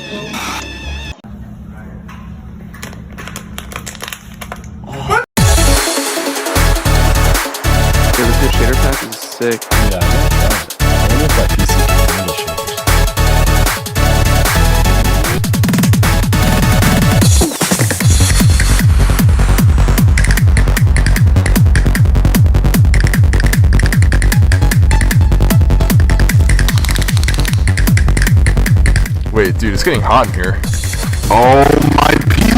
This shader pack is sick. Yeah, I wonder if that PC can handle shaders. Wait, dude, it's getting hot in here. Oh my PC!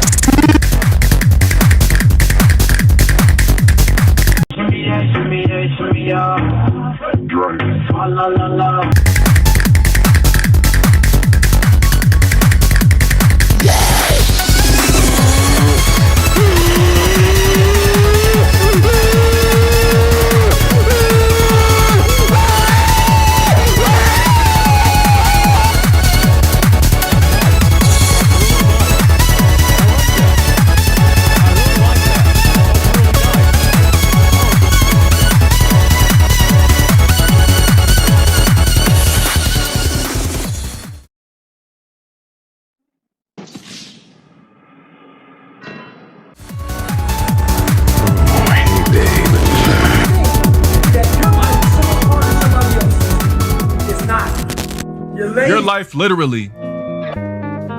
Your life literally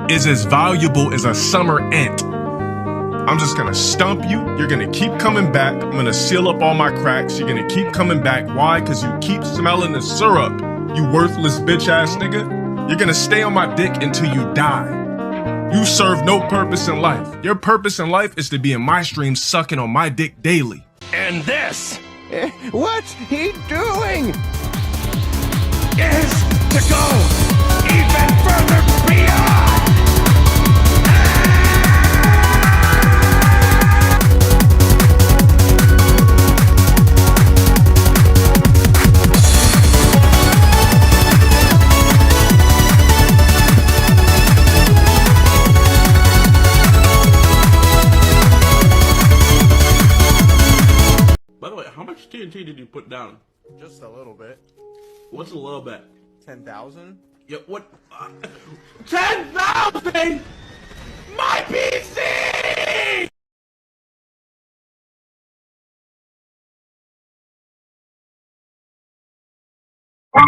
is as valuable as a summer ant. I'm just gonna stump you. You're gonna keep coming back. I'm gonna seal up all my cracks. You're gonna keep coming back. Why? Because you keep smelling the syrup, you worthless bitch ass nigga. You're gonna stay on my dick until you die. You serve no purpose in life. Your purpose in life is to be in my stream sucking on my dick daily. And this What's he doing? is to go even further beyond! By the way, how much TNT did you put down? Just a little bit. What's a little bit? 10,000? Yeah, what? 10,000! My PC! Why